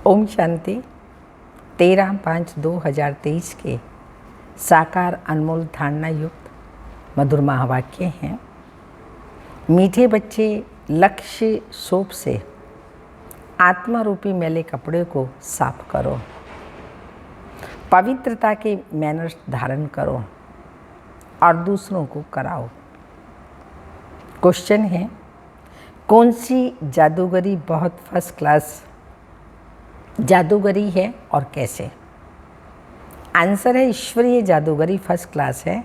ओम शांति। 13/5/2023 के साकार अनमोल धारणा युक्त मधुर महावाक्य हैं। मीठे बच्चे, लक्ष्य सोप से आत्मा रूपी मैले कपड़े को साफ करो, पवित्रता के मैनर्स धारण करो और दूसरों को कराओ। क्वेश्चन है, कौन सी जादूगरी बहुत फर्स्ट क्लास जादूगरी है और कैसे? आंसर है, ईश्वरीय जादूगरी फर्स्ट क्लास है,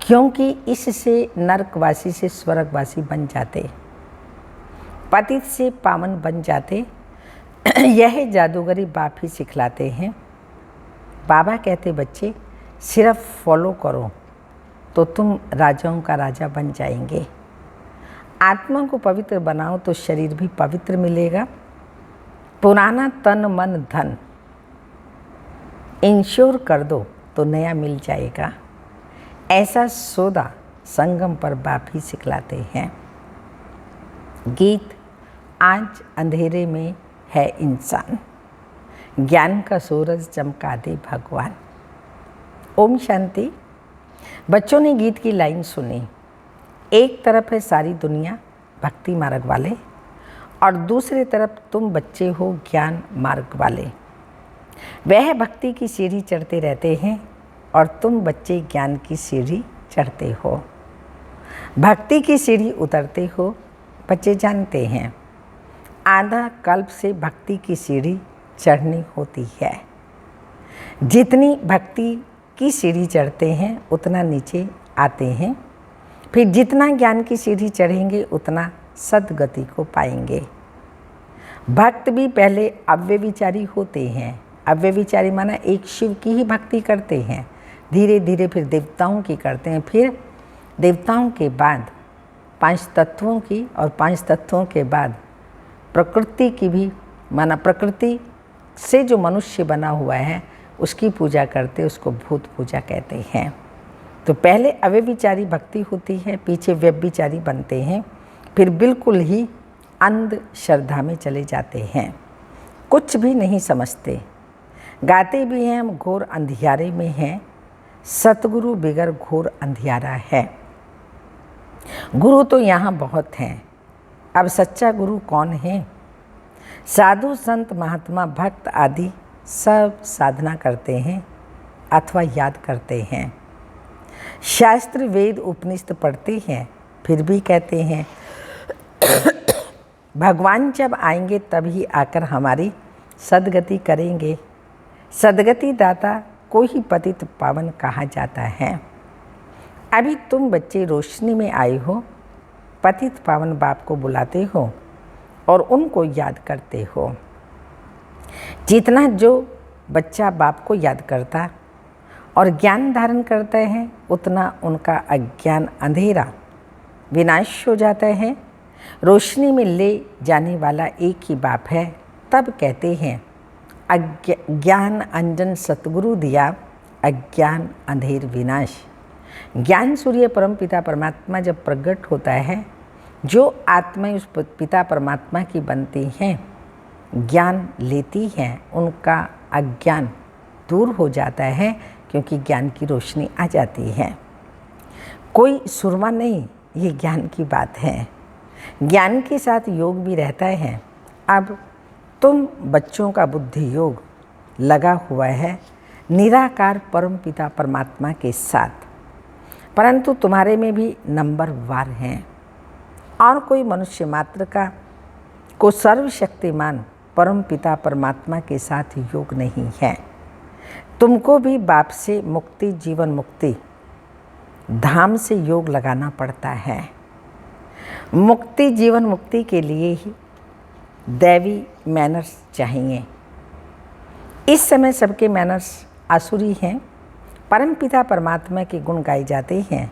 क्योंकि इससे नरकवासी से स्वर्गवासी बन जाते, पतित से पावन बन जाते। यह जादूगरी बाप ही सिखलाते हैं। बाबा कहते, बच्चे सिर्फ फॉलो करो तो तुम राजाओं का राजा बन जाएंगे। आत्मा को पवित्र बनाओ तो शरीर भी पवित्र मिलेगा। पुराना तन मन धन इंश्योर कर दो तो नया मिल जाएगा। ऐसा सौदा संगम पर बाप ही सिखलाते हैं। गीत, आज अंधेरे में है इंसान, ज्ञान का सूरज चमका दे भगवान। ओम शांति। बच्चों ने गीत की लाइन सुनी। एक तरफ है सारी दुनिया भक्ति मार्ग वाले और दूसरी तरफ तुम बच्चे हो ज्ञान मार्ग वाले। वह भक्ति की सीढ़ी चढ़ते रहते हैं और तुम बच्चे ज्ञान की सीढ़ी चढ़ते हो। भक्ति की सीढ़ी उतरते हो, बच्चे जानते हैं। आधा कल्प से भक्ति की सीढ़ी चढ़नी होती है। जितनी भक्ति की सीढ़ी चढ़ते हैं उतना नीचे आते हैं। फिर जितना ज्ञान की सीढ़ी चढ़ेंगे उतना सद्गति को पाएंगे। भक्त भी पहले अव्यभिचारी होते हैं। अव्यभिचारी माना एक शिव की ही भक्ति करते हैं, धीरे धीरे फिर देवताओं की करते हैं, फिर देवताओं के बाद 5 तत्वों की और 5 तत्वों के बाद प्रकृति की भी, माना प्रकृति से जो मनुष्य बना हुआ है उसकी पूजा करते, उसको भूत पूजा कहते हैं। तो पहले अव्यभिचारी भक्ति होती है, पीछे व्यभिचारी बनते हैं, फिर बिल्कुल ही अंध श्रद्धा में चले जाते हैं, कुछ भी नहीं समझते। गाते भी हैं, हम घोर अंधियारे में हैं, सतगुरु बिगर घोर अंधियारा है। गुरु तो यहाँ बहुत हैं, अब सच्चा गुरु कौन है? साधु संत महात्मा भक्त आदि सब साधना करते हैं अथवा याद करते हैं। शास्त्र वेद उपनिषद पढ़ते हैं, फिर भी कहते हैं भगवान जब आएंगे तभी आकर हमारी सद्गति करेंगे। सद्गति दाता को ही पतित पावन कहा जाता है। अभी तुम बच्चे रोशनी में आए हो, पतित पावन बाप को बुलाते हो और उनको याद करते हो। जितना जो बच्चा बाप को याद करता और ज्ञान धारण करता है उतना उनका अज्ञान अंधेरा विनाश हो जाता है। रोशनी में ले जाने वाला एक ही बाप है। तब कहते हैं ज्ञान अंजन सतगुरु दिया, अज्ञान अंधेर विनाश। ज्ञान सूर्य परम पिता परमात्मा जब प्रकट होता है, जो आत्माएं उस पिता परमात्मा की बनती हैं, ज्ञान लेती हैं, उनका अज्ञान दूर हो जाता है, क्योंकि ज्ञान की रोशनी आ जाती है। कोई सुरमा नहीं, ये ज्ञान की बात है। ज्ञान के साथ योग भी रहता है। अब तुम बच्चों का बुद्धि योग लगा हुआ है निराकार परम पिता परमात्मा के साथ, परंतु तुम्हारे में भी नंबर वार हैं और कोई मनुष्य मात्र का को सर्वशक्तिमान परम पिता परमात्मा के साथ योग नहीं है। तुमको भी बाप से मुक्ति, जीवन मुक्ति धाम से योग लगाना पड़ता है। मुक्ति, जीवन मुक्ति के लिए ही दैवी मैनर्स चाहिए। इस समय सबके मैनर्स आसुरी हैं। परम पिता परमात्मा के गुण गाए जाते हैं।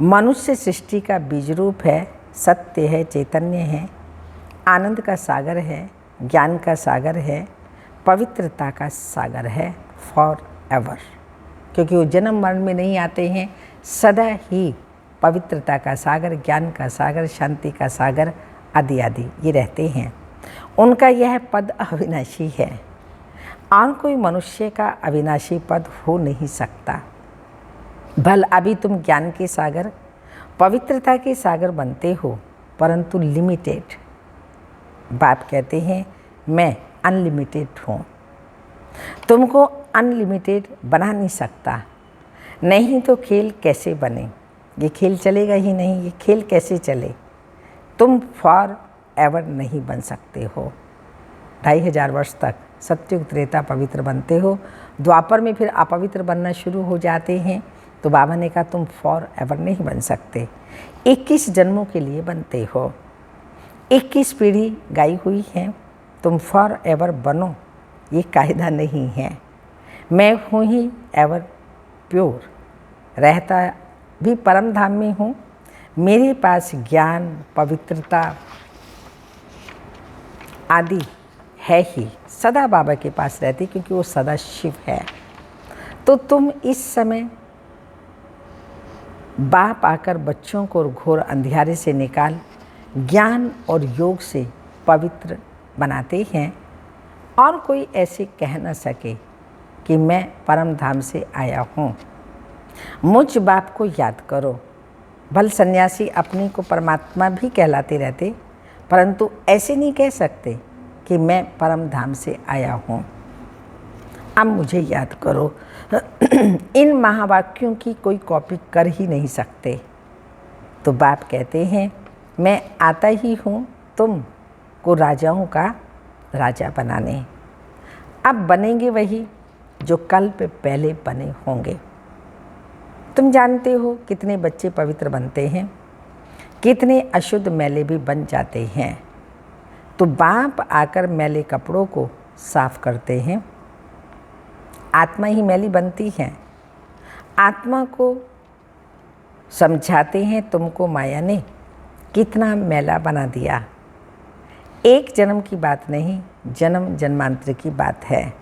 मनुष्य सृष्टि का बीज रूप है, सत्य है, चैतन्य है, आनंद का सागर है, ज्ञान का सागर है, पवित्रता का सागर है फॉर एवर, क्योंकि वो जन्म मरण में नहीं आते हैं। सदा ही पवित्रता का सागर, ज्ञान का सागर, शांति का सागर आदि आदि ये रहते हैं। उनका यह पद अविनाशी है और कोई मनुष्य का अविनाशी पद हो नहीं सकता। भल अभी तुम ज्ञान के सागर, पवित्रता के सागर बनते हो, परंतु लिमिटेड। बाप कहते हैं मैं अनलिमिटेड हूँ, तुमको अनलिमिटेड बना नहीं सकता। नहीं तो खेल कैसे बने? ये खेल चलेगा ही नहीं। ये खेल कैसे चले? तुम फॉर एवर नहीं बन सकते हो। 2500 वर्ष तक सत्युग त्रेता पवित्र बनते हो, द्वापर में फिर अपवित्र बनना शुरू हो जाते हैं। तो बाबा ने कहा तुम फॉर एवर नहीं बन सकते, 21 जन्मों के लिए बनते हो। 21 पीढ़ी गाई हुई है, तुम फॉर एवर बनो, ये कायदा नहीं है। मैं हूँ ही एवर प्योर, रहता भी परम धाम में हूँ। मेरे पास ज्ञान, पवित्रता आदि है ही, सदा बाबा के पास रहती, क्योंकि वो सदा शिव है। तो तुम इस समय बाप आकर बच्चों को घोर अंधियारे से निकाल ज्ञान और योग से पवित्र बनाते हैं, और कोई ऐसे कह न सके कि मैं परम धाम से आया हूँ। मुझ बाप को याद करो। भल सन्यासी अपने को परमात्मा भी कहलाते रहते, परंतु ऐसे नहीं कह सकते कि मैं परम धाम से आया हूँ। अब मुझे याद करो। इन महावाक्यों की कोई कॉपी कर ही नहीं सकते। तो बाप कहते हैं मैं आता ही हूँ तुम को राजाओं का राजा बनाने। अब बनेंगे वही जो कल पे पहले बने होंगे। तुम जानते हो कितने बच्चे पवित्र बनते हैं, कितने अशुद्ध मैले भी बन जाते हैं। तो बाप आकर मैले कपड़ों को साफ करते हैं। आत्मा ही मैली बनती है। आत्मा को समझाते हैं तुमको माया ने कितना मैला बना दिया। एक जन्म की बात नहीं, जन्म जन्मांतर की बात है।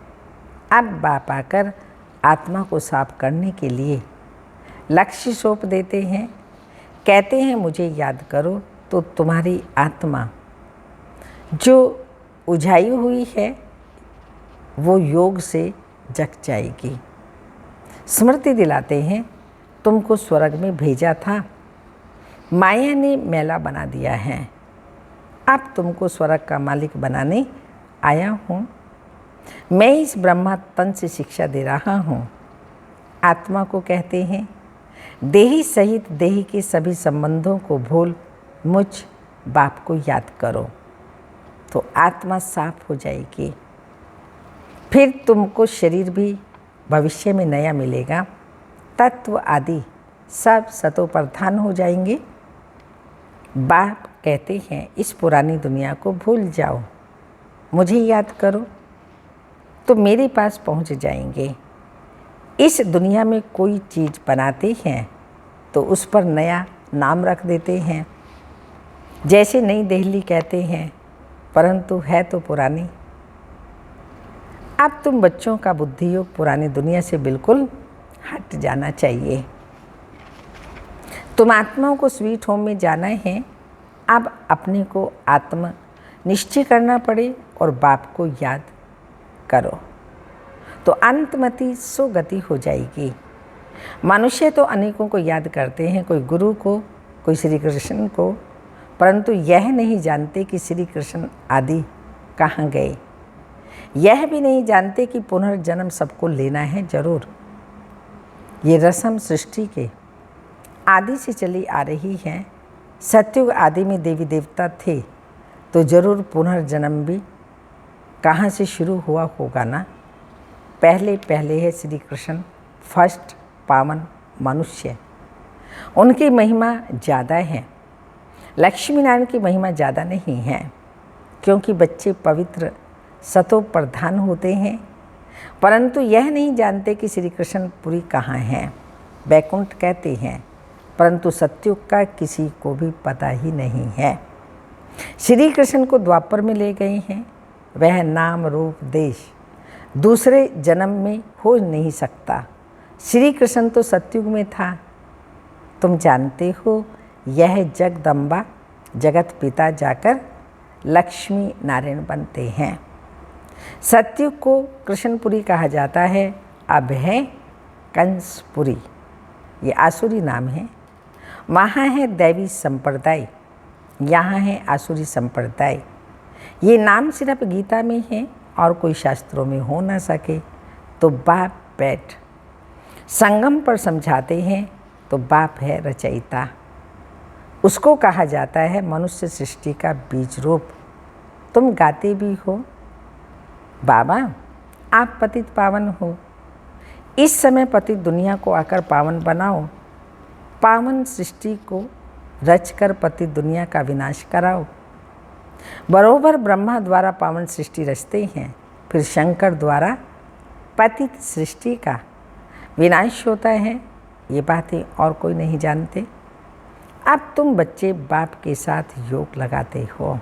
अब बाप आकर आत्मा को साफ करने के लिए लक्ष्य सौंप देते हैं। कहते हैं मुझे याद करो तो तुम्हारी आत्मा जो उजाई हुई है वो योग से जग जाएगी। स्मृति दिलाते हैं तुमको स्वर्ग में भेजा था, माया ने मैला बना दिया है। अब तुमको स्वर्ग का मालिक बनाने आया हूँ। मैं इस ब्रह्मा तन से शिक्षा दे रहा हूँ। आत्मा को कहते हैं देही सहित देही के सभी संबंधों को भूल मुझ बाप को याद करो, तो आत्मा साफ हो जाएगी। फिर तुमको शरीर भी भविष्य में नया मिलेगा। तत्व आदि सब सतो प्रधान हो जाएंगे। बाप कहते हैं इस पुरानी दुनिया को भूल जाओ, मुझे याद करो तो मेरे पास पहुंच जाएंगे। इस दुनिया में कोई चीज़ बनाते हैं तो उस पर नया नाम रख देते हैं। जैसे नई दिल्ली कहते हैं, परंतु है तो पुरानी। अब तुम बच्चों का बुद्धि योग पुरानी दुनिया से बिल्कुल हट जाना चाहिए। तुम आत्माओं को स्वीट होम में जाना है। अब अपने को आत्म निश्चय करना पड़े और बाप को याद करो, तो अंतमति सुगति हो जाएगी। मनुष्य तो अनेकों को याद करते हैं, कोई गुरु को, कोई श्री कृष्ण को, परंतु यह नहीं जानते कि श्री कृष्ण आदि कहाँ गए। यह भी नहीं जानते कि पुनर्जन्म सबको लेना है जरूर। ये रस्म सृष्टि के आदि से चली आ रही है। सत्युग आदि में देवी देवता थे तो जरूर पुनर्जन्म भी कहाँ से शुरू हुआ होगा ना। पहले पहले है श्री कृष्ण, फर्स्ट पावन मनुष्य। उनकी महिमा ज़्यादा है, लक्ष्मी नारायण की महिमा ज़्यादा नहीं है, क्योंकि बच्चे पवित्र सतो प्रधान होते हैं। परंतु यह नहीं जानते कि श्री कृष्ण पुरी कहाँ है। बैकुंठ कहते हैं, परंतु सत्युग का किसी को भी पता ही नहीं है। श्री कृष्ण को द्वापर में ले गए हैं। वह नाम रूप देश दूसरे जन्म में हो नहीं सकता। श्री कृष्ण तो सत्युग में था। तुम जानते हो यह जगदम्बा जगत पिता जाकर लक्ष्मी नारायण बनते हैं। सतयुग को कृष्णपुरी कहा जाता है, अब है कंसपुरी, ये आसुरी नाम है। वहाँ है दैवी संप्रदाय, यहाँ है आसुरी संप्रदाय। ये नाम सिर्फ गीता में है और कोई शास्त्रों में हो ना सके तो बाप बैठ संगम पर समझाते हैं तो बाप है रचयिता। उसको कहा जाता है मनुष्य सृष्टि का बीज रूप। तुम गाते भी हो, बाबा आप पतित पावन हो, इस समय पतित दुनिया को आकर पावन बनाओ, पावन सृष्टि को रचकर पतित दुनिया का विनाश कराओ। बरोबर ब्रह्मा द्वारा पावन सृष्टि रचते हैं, फिर शंकर द्वारा पतित सृष्टि का विनाश होता है। ये बातें और कोई नहीं जानते। अब तुम बच्चे बाप के साथ योग लगाते हो।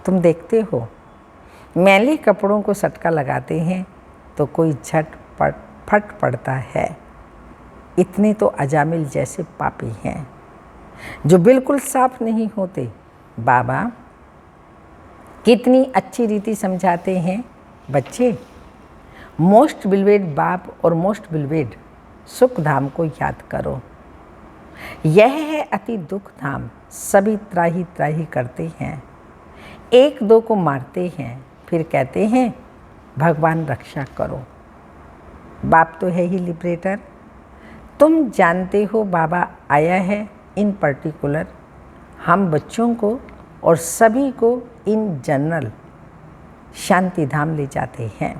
तुम देखते हो मैले कपड़ों को सटका लगाते हैं तो कोई झटपट फट पड़ता है। इतने तो अजामिल जैसे पापी हैं जो बिल्कुल साफ नहीं होते। बाबा कितनी अच्छी रीति समझाते हैं, बच्चे मोस्ट बिलवेड बाप और मोस्ट बिलवेड सुख धाम को याद करो। यह है अति दुख धाम, सभी त्राही त्राही करते हैं, एक दो को मारते हैं, फिर कहते हैं भगवान रक्षा करो। बाप तो है ही लिबरेटर। तुम जानते हो बाबा आया है इन पर्टिकुलर हम बच्चों को और सभी को इन जनरल शांति धाम ले जाते हैं।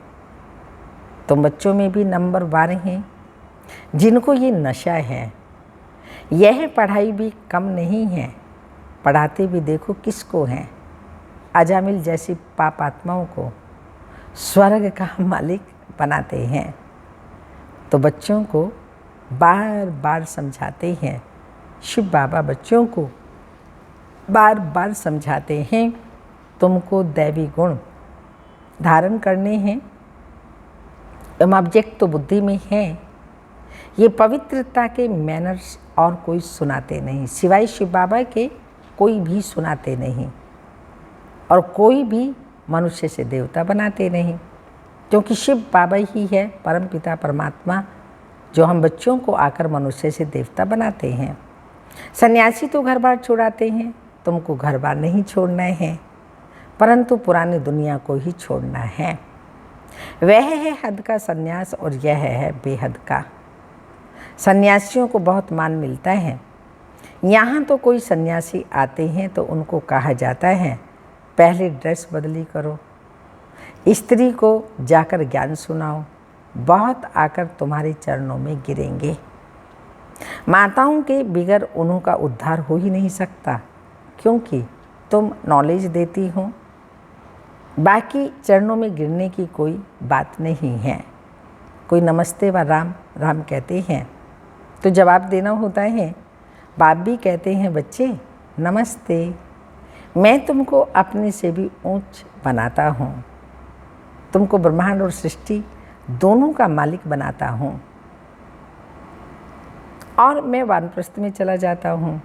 तुम बच्चों में भी नंबर 12 हैं जिनको ये नशा है। यह पढ़ाई भी कम नहीं है, पढ़ाते भी देखो किसको हैं, अजामिल जैसी पाप आत्माओं को स्वर्ग का मालिक बनाते हैं। तो बच्चों को बार बार समझाते हैं, शिव बाबा बच्चों को बार बार समझाते हैं, तुमको दैवी गुण धारण करने हैं। ऑब्जेक्ट तो बुद्धि में है। ये पवित्रता के मैनर्स और कोई सुनाते नहीं, सिवाय शिव बाबा के कोई भी सुनाते नहीं, और कोई भी मनुष्य से देवता बनाते नहीं, क्योंकि शिव बाबा ही है परमपिता परमात्मा जो हम बच्चों को आकर मनुष्य से देवता बनाते हैं। सन्यासी तो घर बार छोड़ाते हैं, तुमको घर बार नहीं छोड़ना है, परंतु पुरानी दुनिया को ही छोड़ना है। वह है हद का सन्यास और यह है बेहद का। सन्यासियों को बहुत मान मिलता है। यहाँ तो कोई सन्यासी आते हैं तो उनको कहा जाता है पहले ड्रेस बदली करो, स्त्री को जाकर ज्ञान सुनाओ, बहुत आकर तुम्हारे चरणों में गिरेंगे। माताओं के बिगर उन्हों का उद्धार हो ही नहीं सकता, क्योंकि तुम नॉलेज देती हो। बाकी चरणों में गिरने की कोई बात नहीं है। कोई नमस्ते व राम राम कहते हैं तो जवाब देना होता है। बाप भी कहते हैं बच्चे नमस्ते, मैं तुमको अपने से भी ऊंच बनाता हूँ, तुमको ब्रह्मांड और सृष्टि दोनों का मालिक बनाता हूँ, और मैं वानप्रस्थ में चला जाता हूँ,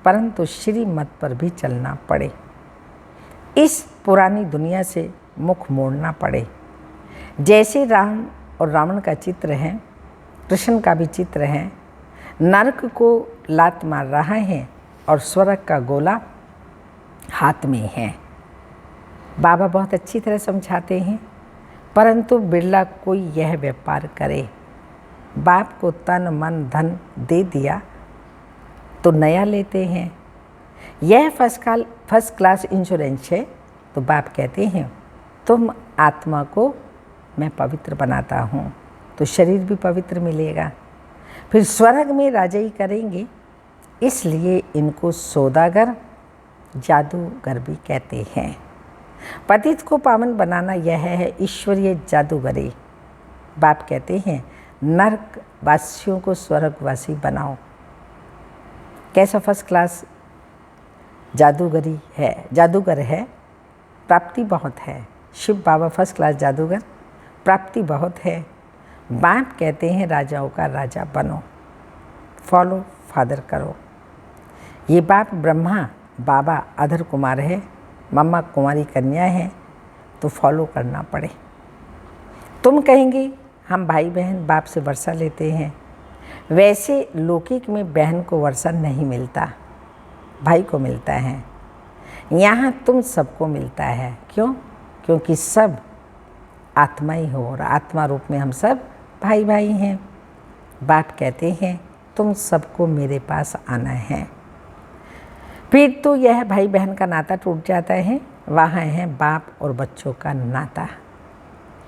परंतु श्रीमत पर भी चलना पड़े, इस पुरानी दुनिया से मुख मोड़ना पड़े। जैसे राम और रावण का चित्र है, कृष्ण का भी चित्र है। नरक को लात मार रहा है और स्वर्ग का गोला हाथ में है। बाबा बहुत अच्छी तरह समझाते हैं, परंतु बिरला कोई यह व्यापार करे। बाप को तन मन धन दे दिया तो नया लेते हैं। यह फर्स्ट क्लास इंश्योरेंस है। तो बाप कहते हैं तुम आत्मा को मैं पवित्र बनाता हूँ तो शरीर भी पवित्र मिलेगा, फिर स्वर्ग में राजाई करेंगे। इसलिए इनको सौदागर जादूगर भी कहते हैं। पतित को पावन बनाना यह है ईश्वरीय जादूगरी। बाप कहते हैं नरक वासियों को स्वर्गवासी बनाओ। कैसा फर्स्ट क्लास जादूगरी है, जादूगर है, प्राप्ति बहुत है। शिव बाबा फर्स्ट क्लास जादूगर, प्राप्ति बहुत है। बाप कहते हैं राजाओं का राजा बनो, फॉलो फादर करो। ये बाप ब्रह्मा बाबा अधर कुमार है, मम्मा कुंवारी कन्या है तो फॉलो करना पड़े। तुम कहेंगे हम भाई बहन बाप से वर्षा लेते हैं, वैसे लौकिक में बहन को वर्षा नहीं मिलता, भाई को मिलता है। यहाँ तुम सबको मिलता है। क्यों? क्योंकि सब आत्मा ही हो और आत्मा रूप में हम सब भाई भाई हैं। बाप कहते हैं तुम सबको मेरे पास आना है। फिर तो यह भाई बहन का नाता टूट जाता है, वहाँ है बाप और बच्चों का नाता।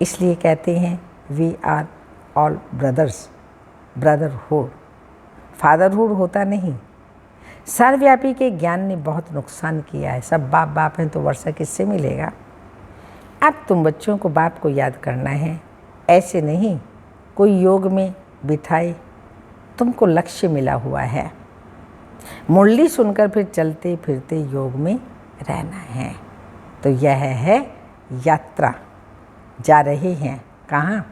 इसलिए कहते हैं we are all brothers, brotherhood. Fatherhood होता नहीं। सर्वव्यापी के ज्ञान ने बहुत नुकसान किया है। सब बाप बाप हैं तो वर्षा किससे मिलेगा? अब तुम बच्चों को बाप को याद करना है, ऐसे नहीं कोई योग में बिठाए। तुमको लक्ष्य मिला हुआ है, मुरली सुनकर फिर चलते फिरते योग में रहना है। तो यह है यात्रा। जा रहे हैं कहाँ?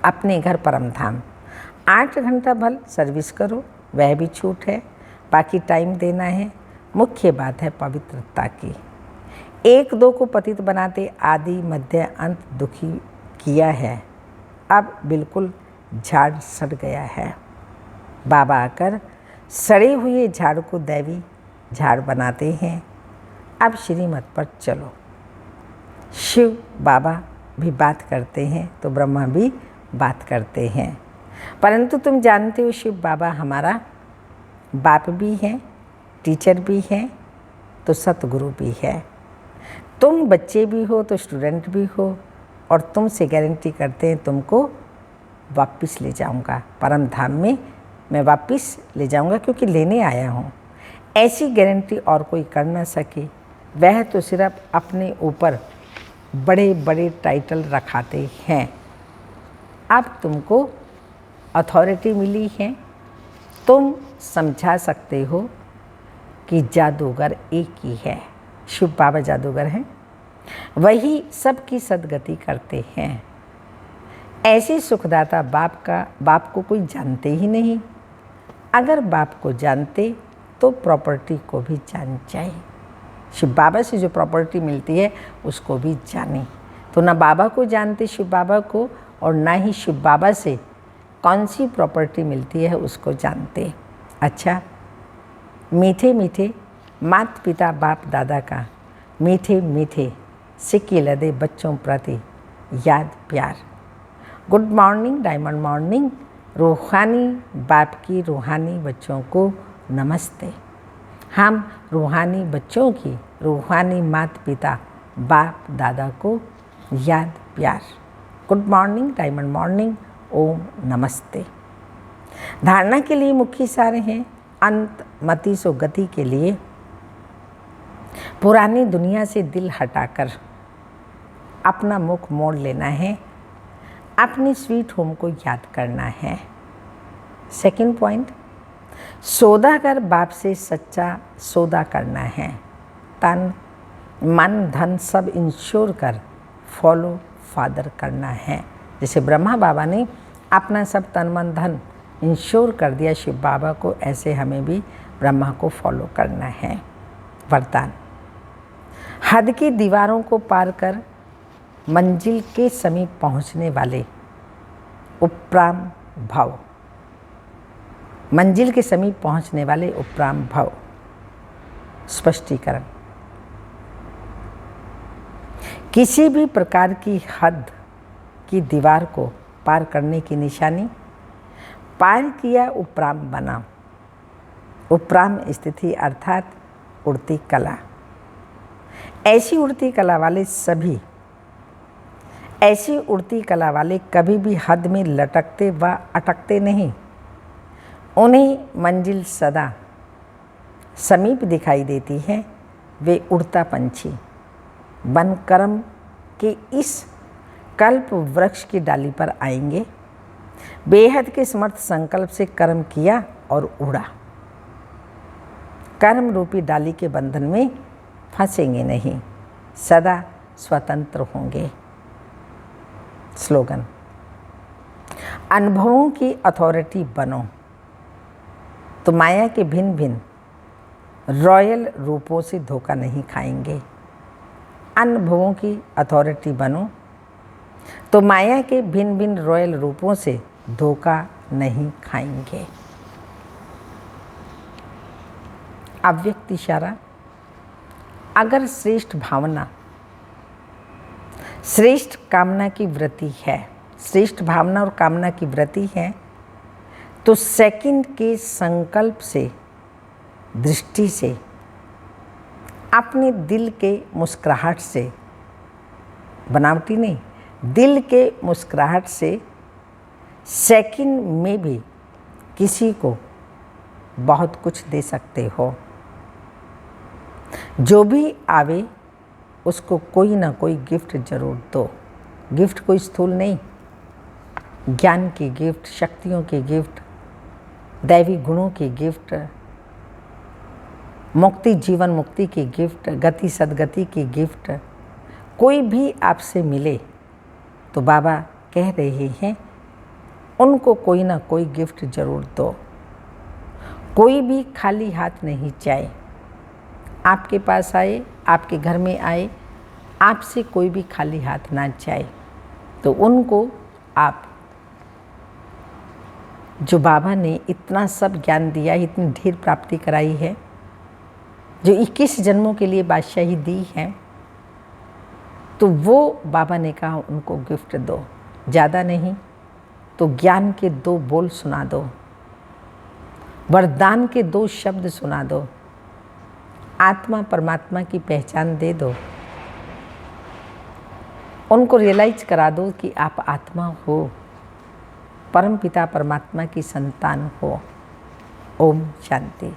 अपने घर परम धाम। 8 घंटा भल सर्विस करो, वह भी छूट है, बाकी टाइम देना है। मुख्य बात है पवित्रता की। 1-2 को पतित बनाते आदि मध्य अंत दुखी किया है। अब बिल्कुल झाड़ सड़ गया है। बाबा आकर सड़े हुए झाड़ को दैवी झाड़ बनाते हैं। अब श्रीमत पर चलो। शिव बाबा भी बात करते हैं तो ब्रह्मा भी बात करते हैं, परंतु तुम जानते हो शिव बाबा हमारा बाप भी है, टीचर भी है, तो सतगुरु भी है। तुम बच्चे भी हो तो स्टूडेंट भी हो, और तुमसे गारंटी करते हैं तुमको वापस ले जाऊंगा परम धाम में। मैं वापस ले जाऊंगा क्योंकि लेने आया हूँ। ऐसी गारंटी और कोई कर ना सके। वह तो सिर्फ अपने ऊपर बड़े बड़े टाइटल रखाते हैं। अब तुमको अथॉरिटी मिली है, तुम समझा सकते हो कि जादूगर एक ही है। शिव बाबा जादूगर हैं, वही सबकी सदगति करते हैं। ऐसे सुखदाता बाप को कोई जानते ही नहीं। अगर बाप को जानते तो प्रॉपर्टी को भी जान जाए। शिव बाबा से जो प्रॉपर्टी मिलती है उसको भी जाने। तो ना बाबा को जानते शिव बाबा को, और ना ही शिव बाबा से कौन सी प्रॉपर्टी मिलती है उसको जानते। अच्छा, मीठे मीठे माता पिता बाप दादा का मीठे मीठे सिक्के लदे बच्चों प्रति याद प्यार। Good morning, diamond morning. रूहानी बाप की रूहानी बच्चों को नमस्ते। हम रूहानी बच्चों की रूहानी माता पिता बाप दादा को याद प्यार। गुड मॉर्निंग, डायमंड मॉर्निंग, ओम नमस्ते। धारणा के लिए मुख्य सारे हैं। अंत मति सो गति के लिए पुरानी दुनिया से दिल हटाकर अपना मुख मोड़ लेना है, अपनी स्वीट होम को याद करना है। सेकंड पॉइंट, सौदा कर बाप से सच्चा सौदा करना है। तन मन धन सब इंश्योर कर फॉलो फादर करना है। जैसे ब्रह्मा बाबा ने अपना सब तन मन धन इंश्योर कर दिया शिव बाबा को, ऐसे हमें भी ब्रह्मा को फॉलो करना है। वरदान, हद की दीवारों को पार कर मंजिल के समीप पहुंचने वाले उपराम भाव। मंजिल के समीप पहुंचने वाले उपराम भाव। स्पष्टीकरण, किसी भी प्रकार की हद की दीवार को पार करने की निशानी पार किया उपराम बना। उपराम स्थिति अर्थात उड़ती कला। ऐसी उड़ती कला वाले कभी भी हद में लटकते व अटकते नहीं। उन्हें मंजिल सदा समीप दिखाई देती है। वे उड़ता पंछी वन कर्म के इस कल्प वृक्ष की डाली पर आएंगे। बेहद के समर्थ संकल्प से कर्म किया और उड़ा। कर्म रूपी डाली के बंधन में फंसेंगे नहीं, सदा स्वतंत्र होंगे। स्लोगन, अनुभवों की अथॉरिटी बनो तो माया के भिन्न भिन्न रॉयल रूपों से धोखा नहीं खाएंगे। अनुभवों की अथॉरिटी बनो तो माया के भिन्न भिन्न रॉयल रूपों से धोखा नहीं खाएंगे। अव्यक्त इशारा, अगर श्रेष्ठ भावना, श्रेष्ठ कामना की वृत्ति है, श्रेष्ठ भावना और कामना की वृत्ति है, तो सेकंड के संकल्प से, दृष्टि से, अपने दिल के मुस्कुराहट से, बनावटी नहीं, दिल के मुस्कुराहट से सेकंड में भी किसी को बहुत कुछ दे सकते हो। जो भी आवे उसको कोई ना कोई गिफ्ट जरूर दो। गिफ्ट कोई स्थूल नहीं, ज्ञान की गिफ्ट, शक्तियों की गिफ्ट, दैवी गुणों की गिफ्ट, मुक्ति, जीवन मुक्ति की गिफ्ट, गति सदगति की गिफ्ट। कोई भी आपसे मिले तो बाबा कह रहे हैं उनको कोई ना कोई गिफ्ट जरूर दो। कोई भी खाली हाथ नहीं जाए। आपके पास आए, आपके घर में आए, आपसे कोई भी खाली हाथ ना जाए। तो उनको आप, जो बाबा ने इतना सब ज्ञान दिया, इतनी ढेर प्राप्ति कराई है, जो 21 जन्मों के लिए बादशाही दी है, तो वो बाबा ने कहा उनको गिफ्ट दो। ज़्यादा नहीं तो ज्ञान के 2 बोल सुना दो, वरदान के 2 शब्द सुना दो, आत्मा परमात्मा की पहचान दे दो, उनको रियलाइज करा दो कि आप आत्मा हो, परमपिता परमात्मा की संतान हो। ओम शांति।